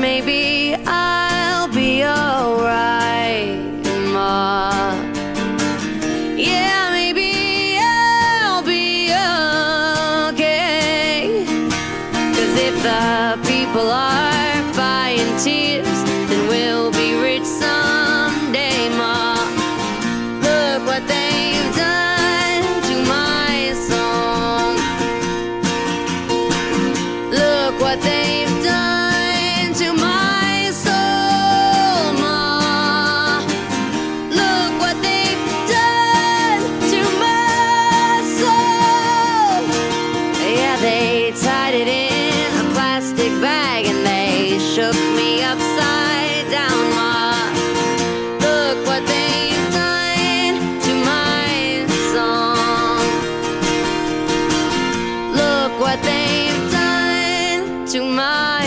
Speaker 7: then maybe I'll be alright, Ma. Yeah, maybe I'll be okay. 'Cause if the people are buying tears, then we'll be rich someday, Ma. Look what they've done to my song. Look what they've done to my soul, Ma. Look what they've done to my soul. Yeah, they tied it in a plastic bag and they shook me upside down, Ma. Look what they've done to my song. Look what they've done to my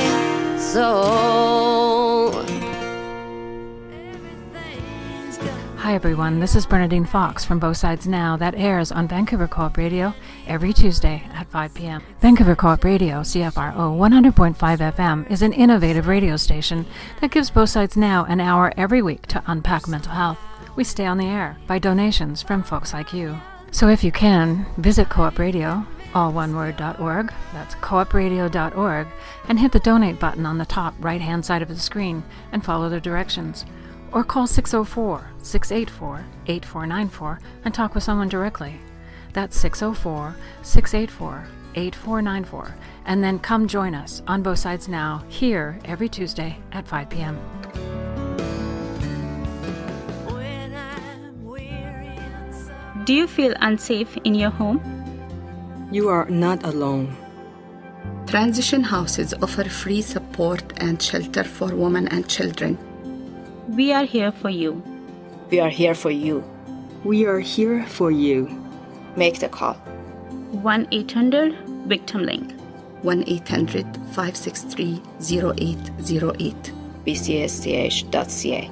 Speaker 7: soul. Everything's gonna
Speaker 1: Hi everyone, this is Bernadine Fox from Both Sides Now that airs on Vancouver Co-op Radio every Tuesday at 5 p.m. Vancouver Co-op Radio, CFRO 100.5 FM, is an innovative radio station that gives Both Sides Now an hour every week to unpack mental health. We stay on the air by donations from folks like you. So if you can, visit Co-op Radio, all one word.org, that's coopradio.org, and hit the donate button on the top right-hand side of the screen and follow the directions. Or call 604-684-8494 and talk with someone directly. That's 604-684-8494. And then come join us on Both Sides Now here every Tuesday at 5 p.m.
Speaker 7: when I'm weary and so.
Speaker 8: Do you feel unsafe in your home?
Speaker 9: You are not alone.
Speaker 10: Transition houses offer free support and shelter for women and children.
Speaker 8: We are here for you.
Speaker 10: We are here for you.
Speaker 9: We are here for you.
Speaker 10: Make the call.
Speaker 8: 1-800-VICTIM-LINK.
Speaker 10: 1-800-563-0808. bcsth.ca.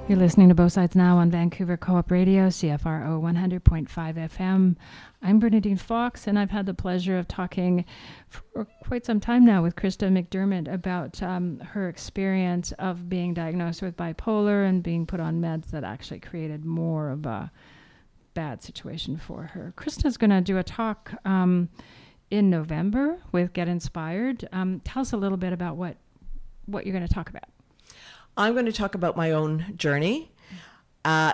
Speaker 6: You're listening to Both Sides Now on Vancouver Co-op Radio, CFRO 100.5 FM. I'm Bernadine Fox, and I've had the pleasure of talking for quite some time now with Christa McDiarmid about her experience of being diagnosed with bipolar and being put on meds that actually created more of a bad situation for her. Christa's going to do a talk in November with Get Inspired. Tell us a little bit about what you're going to talk about.
Speaker 3: I'm going to talk about my own journey. I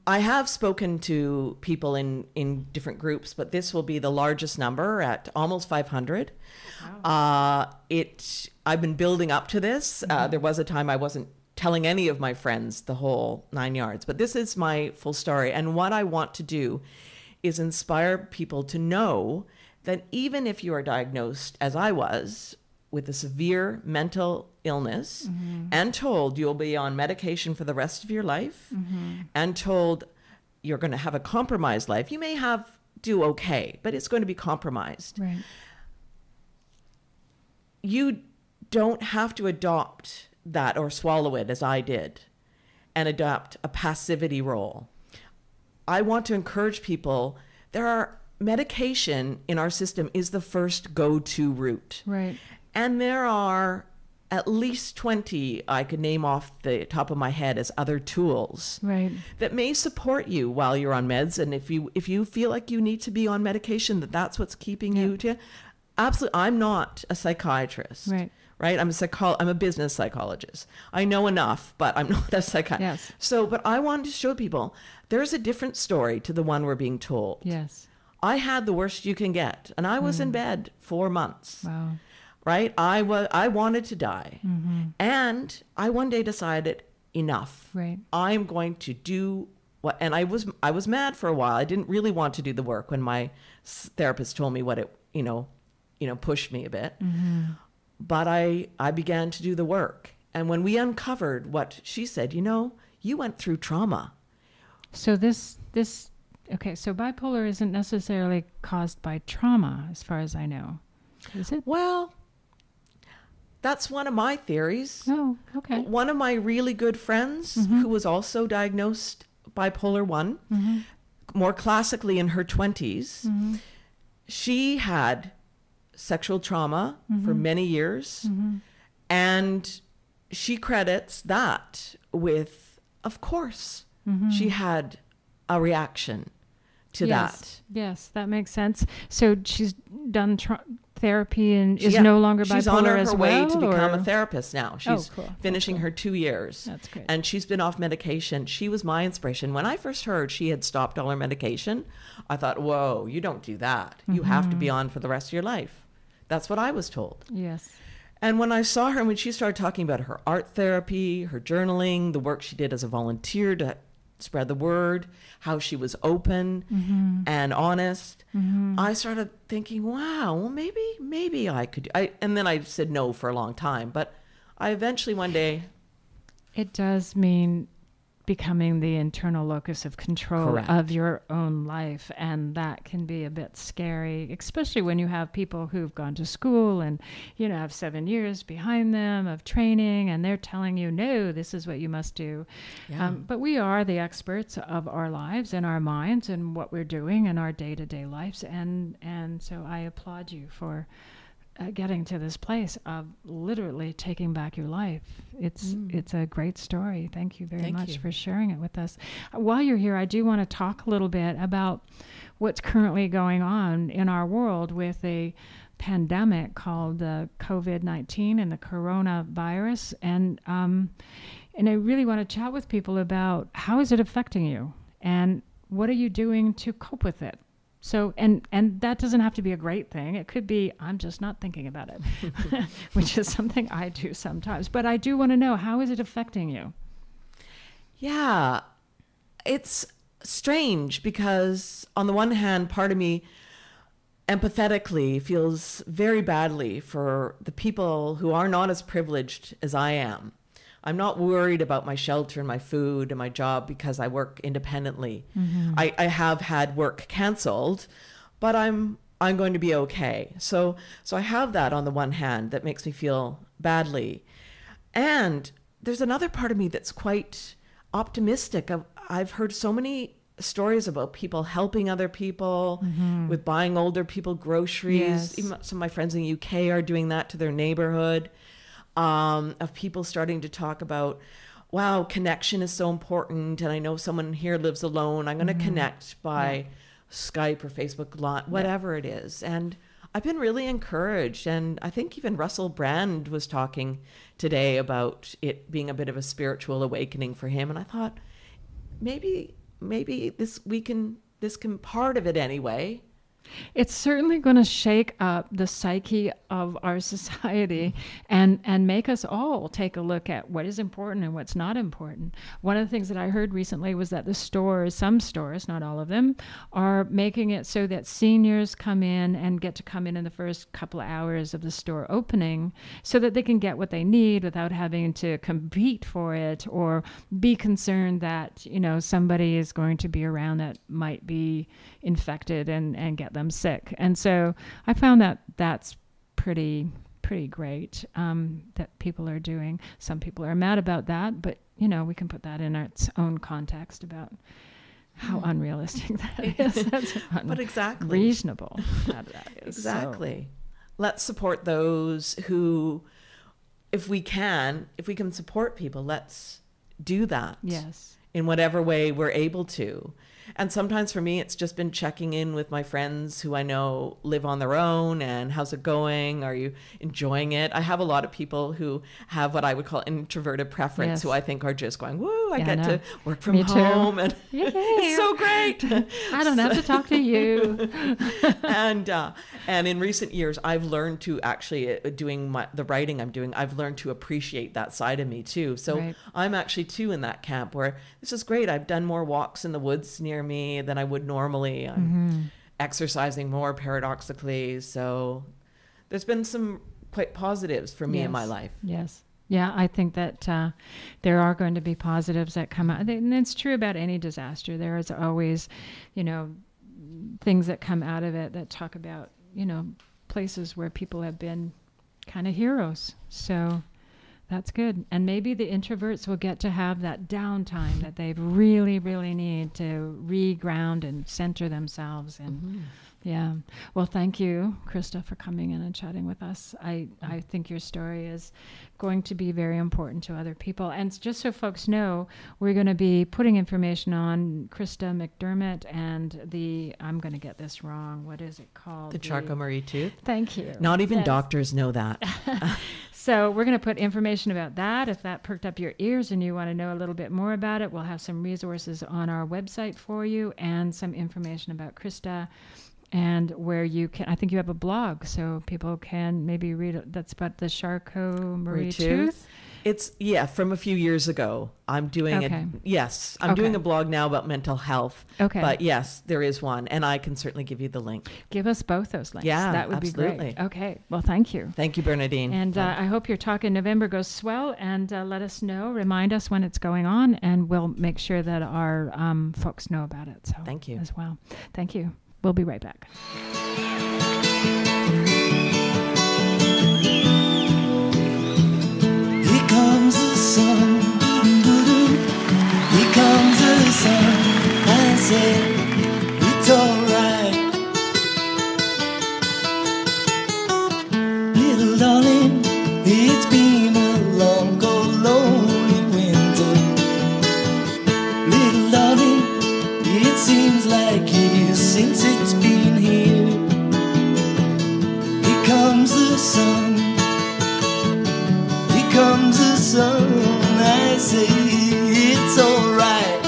Speaker 3: have spoken to people in different groups, but this will be the largest number at almost 500. Wow. I've been building up to this. There was a time I wasn't telling any of my friends the whole 9 yards, but this is my full story. And what I want to do is inspire people to know that even if you are diagnosed, as I was, with a severe mental illness and told you'll be on medication for the rest of your life and told you're going to have a compromised life, you may do okay, but it's going to be compromised.
Speaker 6: Right.
Speaker 3: You don't have to adopt that or swallow it as I did and adopt a passivity role. I want to encourage people, medication in our system is the first go-to route.
Speaker 6: Right.
Speaker 3: And there are at least 20 I could name off the top of my head as other tools that may support you while you're on meds. And if you feel like you need to be on medication, that's what's keeping you to. Absolutely. I'm not a psychiatrist. Right. I'm a business psychologist. I know enough, but I'm not a psychiatrist.
Speaker 6: Yes.
Speaker 3: So, but I wanted to show people there's a different story to the one we're being told.
Speaker 6: Yes.
Speaker 3: I had the worst you can get, and I was in bed 4 months.
Speaker 6: Wow.
Speaker 3: Right? I wanted to die. And I one day decided, enough.
Speaker 6: Right.
Speaker 3: I'm going to do what, and I was mad for a while. I didn't really want to do the work when my therapist told me what it, pushed me a bit. But I began to do the work. And when we uncovered what she said, you went through trauma.
Speaker 6: So okay, so bipolar isn't necessarily caused by trauma, as far as I know. Is it?
Speaker 3: Well, that's one of my theories.
Speaker 6: Oh, okay.
Speaker 3: One of my really good friends who was also diagnosed bipolar 1, more classically in her 20s, she had sexual trauma for many years. And she credits that with, of course, she had a reaction to that.
Speaker 6: Yes, that makes sense. So she's done therapy and is no longer bipolar as well?
Speaker 3: She's on her way to become a therapist now. She's
Speaker 6: cool.
Speaker 3: finishing her 2 years.
Speaker 6: That's great.
Speaker 3: And she's been off medication. She was my inspiration. When I first heard she had stopped all her medication, I thought, whoa, you don't do that. You have to be on for the rest of your life. That's what I was told.
Speaker 6: Yes.
Speaker 3: And when I saw her, when she started talking about her art therapy, her journaling, the work she did as a volunteer to spread the word, how she was open and honest, I started thinking, wow, well, maybe I could. And then I said no for a long time, but I eventually one day.
Speaker 6: It does mean becoming the internal locus of control of your own life, and that can be a bit scary, especially when you have people who've gone to school and have 7 years behind them of training, and they're telling you, no, this is what you must do. But we are the experts of our lives and our minds and what we're doing in our day-to-day lives, and so I applaud you for getting to this place of literally taking back your life. It's a great story. Thank you very much for sharing it with us. While you're here, I do want to talk a little bit about what's currently going on in our world with a pandemic called the COVID-19 and the coronavirus. And I really want to chat with people about how is it affecting you and what are you doing to cope with it? So, and that doesn't have to be a great thing. It could be, I'm just not thinking about it, which is something I do sometimes. But I do want to know, how is it affecting you?
Speaker 3: Yeah, it's strange because on the one hand, part of me empathetically feels very badly for the people who are not as privileged as I am. I'm not worried about my shelter and my food and my job because I work independently. I have had work canceled, but I'm going to be okay. So I have that on the one hand that makes me feel badly. And there's another part of me that's quite optimistic. I've heard so many stories about people helping other people with buying older people groceries.
Speaker 6: Yes.
Speaker 3: Even some of my friends in the UK are doing that to their neighborhood. Of people starting to talk about, wow, connection is so important. And I know someone here lives alone. I'm going to connect by Skype or Facebook Live, whatever it is. And I've been really encouraged. And I think even Russell Brand was talking today about it being a bit of a spiritual awakening for him. And I thought, maybe this can part of it anyway.
Speaker 6: It's certainly going to shake up the psyche of our society and make us all take a look at what is important and what's not important. One of the things that I heard recently was that some stores, not all of them, are making it so that seniors come in and get to come in the first couple of hours of the store opening so that they can get what they need without having to compete for it or be concerned that, somebody is going to be around that might be infected and get them sick. And so I found that that's pretty great that people are doing. Some people are mad about that, but we can put that in its own context about how unrealistic that is. That's
Speaker 3: but exactly
Speaker 6: reasonable that is.
Speaker 3: Exactly. So. Let's support those who, if we can support people, let's do that.
Speaker 6: Yes.
Speaker 3: In whatever way we're able to. And sometimes for me, it's just been checking in with my friends who I know live on their own and how's it going? Are you enjoying it? I have a lot of people who have what I would call introverted preference, who I think are just going, woo, I get to work from home and it's so great.
Speaker 6: I don't have to talk to you.
Speaker 3: And in recent years, I've learned to actually, doing the writing I'm doing, I've learned to appreciate that side of me too. So I'm actually too in that camp where this is great. I've done more walks in the woods near me than I would normally. I'm exercising more paradoxically. So there's been some quite positives for me in my life.
Speaker 6: Yes. Yeah, I think that there are going to be positives that come out. And it's true about any disaster. There is always, things that come out of it that talk about, places where people have been kind of heroes. So That's good. And maybe the introverts will get to have that downtime that they really, really need to reground and center themselves. And yeah. Well, thank you, Christa, for coming in and chatting with us. I think your story is going to be very important to other people. And just so folks know, we're going to be putting information on Christa McDiarmid and I'm going to get this wrong. What is it called?
Speaker 3: The Charcot-Marie tooth.
Speaker 6: Thank you.
Speaker 3: Not even doctors know that.
Speaker 6: So we're going to put information about that. If that perked up your ears and you want to know a little bit more about it, we'll have some resources on our website for you and some information about Christa. And where you can, I think you have a blog, so people can maybe read it. That's about the Charcot-Marie tooth.
Speaker 3: It's, from a few years ago. I'm doing doing a blog now about mental health. Okay. But yes, there is one, and I can certainly give you the link.
Speaker 6: Give us both those links.
Speaker 3: Yeah,
Speaker 6: that would
Speaker 3: absolutely.
Speaker 6: be great. Okay. Well, thank you.
Speaker 3: Thank you, Bernadine.
Speaker 6: And I hope your talk in November goes swell, and let us know, remind us when it's going on, and we'll make sure that our folks know about it. So
Speaker 3: thank you
Speaker 6: as well. Thank you. We'll be right back.
Speaker 4: Here comes the sun. Here comes the sun. I said, it's alright. Little darling, it's been a long, cold, lonely winter. Little darling, it seems like years since it's been here. Here comes the sun. Here comes the sun. I say it's alright.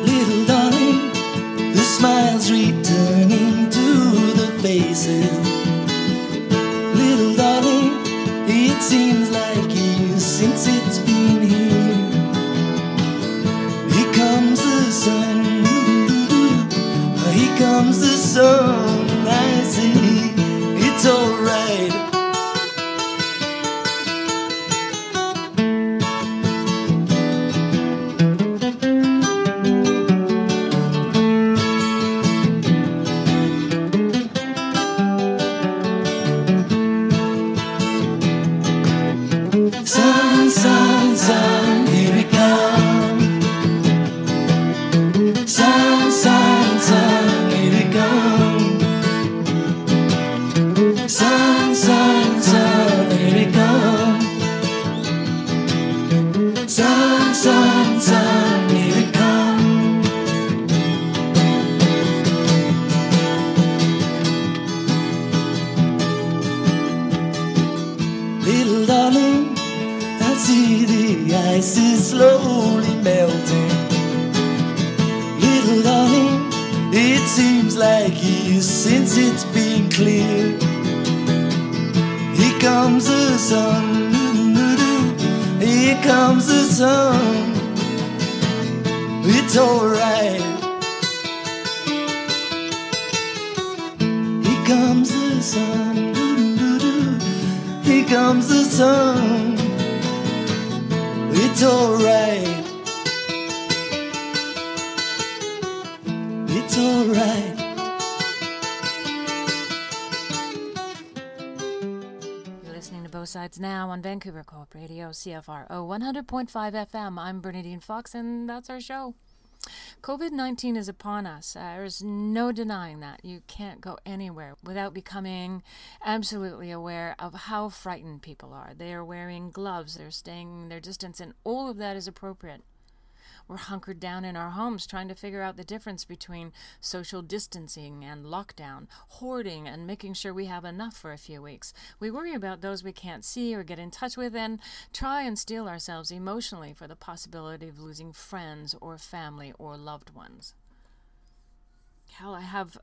Speaker 4: Little darling, the smiles returning to the faces. Little darling, it seems like years since it's been here. Here comes the sun. Here comes the sun. I say it's alright. Sun, sun, sun, here we come. Sun, sun, sun, here we come. Sun, sun, sun, here we come. Sun, sun, sun, here we come. Little darling, I see the ice is slowly melting. Little darling, it seems like years since it's been clear. Here comes the sun. Here comes the sun. It's alright. Here comes the sun. Here comes the sun. It's alright. It's alright.
Speaker 1: You're listening to Both Sides Now on Vancouver Co-op Radio, CFRO 100.5 FM. I'm Bernadine Fox, and that's our show. COVID-19 is upon us. There's no denying that. You can't go anywhere without becoming absolutely aware of how frightened people are. They are wearing gloves. They're staying their distance, and all of that is appropriate. We're hunkered down in our homes trying to figure out the difference between social distancing and lockdown, hoarding and making sure we have enough for a few weeks. We worry about those we can't see or get in touch with and try and steel ourselves emotionally for the possibility of losing friends or family or loved ones. Hell, I have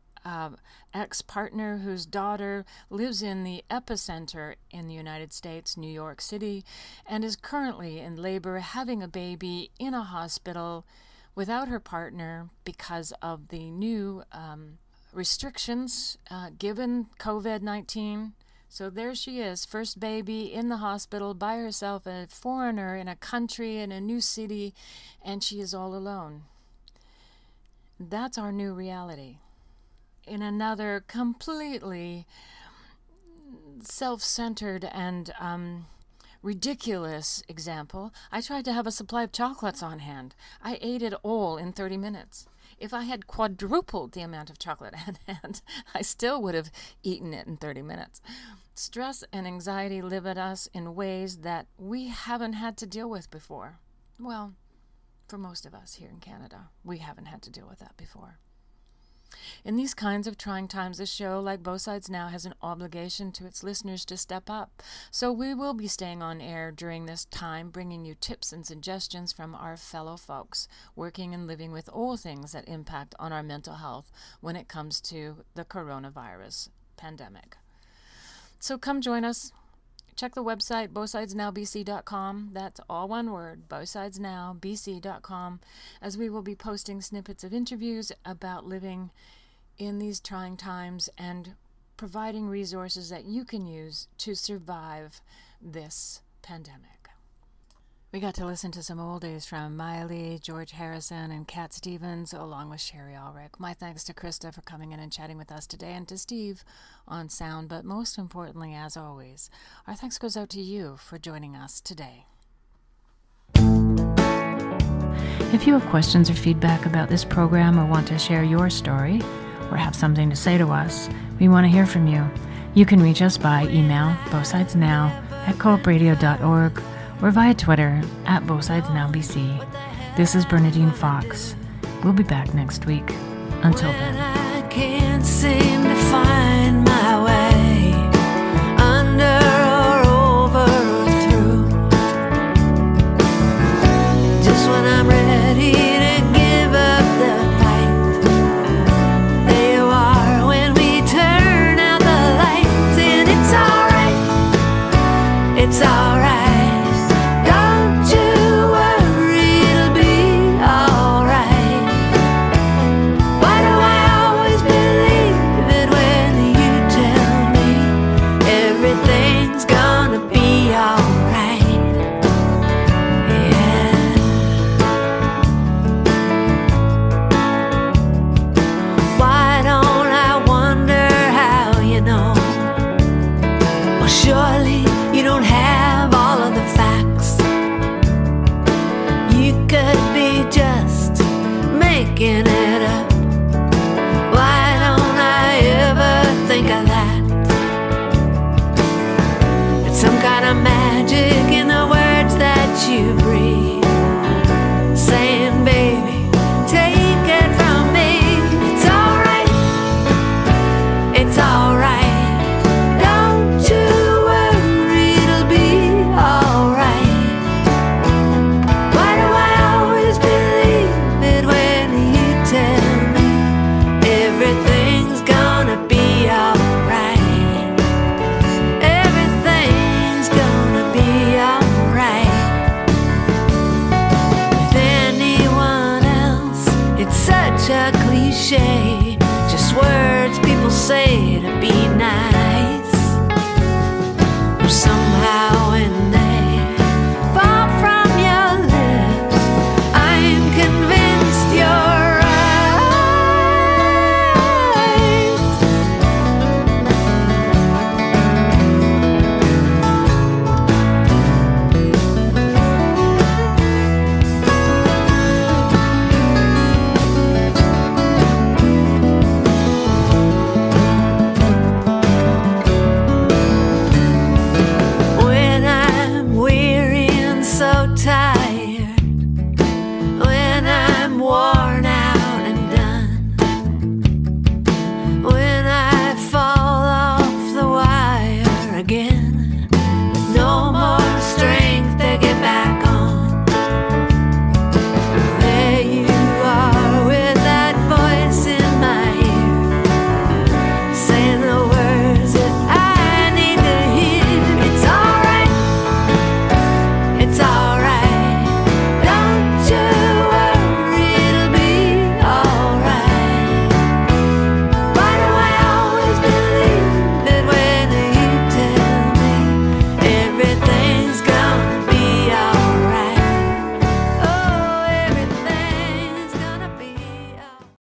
Speaker 1: ex-partner whose daughter lives in the epicenter in the United States, New York City, and is currently in labor, having a baby in a hospital without her partner because of the new restrictions given COVID-19. So there she is, first baby in the hospital by herself, a foreigner in a country, in a new city, and she is all alone. That's our new reality. in another completely self-centered and ridiculous example, I tried to have a supply of chocolates on hand. I ate it all in 30 minutes. If I had quadrupled the amount of chocolate at hand, I still would have eaten it in 30 minutes. Stress and anxiety live at us in ways that we haven't had to deal with before. Well, for most of us here in Canada, we haven't had to deal with that before. In these kinds of trying times, this show, like Both Sides Now, has an obligation to its listeners to step up. So we will be staying on air during this time, bringing you tips and suggestions from our fellow folks working and living with all things that impact on our mental health when it comes to the coronavirus pandemic. So come join us. Check the website, bothsidesnowbc.com. That's all one word, bothsidesnowbc.com, as we will be posting snippets of interviews about living in these trying times and providing resources that you can use to survive this pandemic. We got to listen to some oldies from Miley, George Harrison, and Cat Stevens, along with Sherry Ulrich. My thanks to Christa for coming in and chatting with us today, and to Steve on sound. But most importantly, as always, our thanks goes out to you for joining us today. If you have questions or feedback about this program or want to share your story or have something to say to us, we want to hear from you. You can reach us by email, bothsidesnow@coopradio.org, or via Twitter @BothSidesNowBC. This is Bernadine Fox. We'll be back next week. Until then.
Speaker 11: I can't seem to find my way under or over or through. Just when I'm ready to give up the fight, there you are when we turn out the lights. And it's alright, it's alright. Surely you don't have all of the facts. You could be just making it up. Why don't I ever think of that? It's some kind of magic in the words that you breathe, saying, baby, take it from me. It's alright, it's alright. Just words people say to be nice.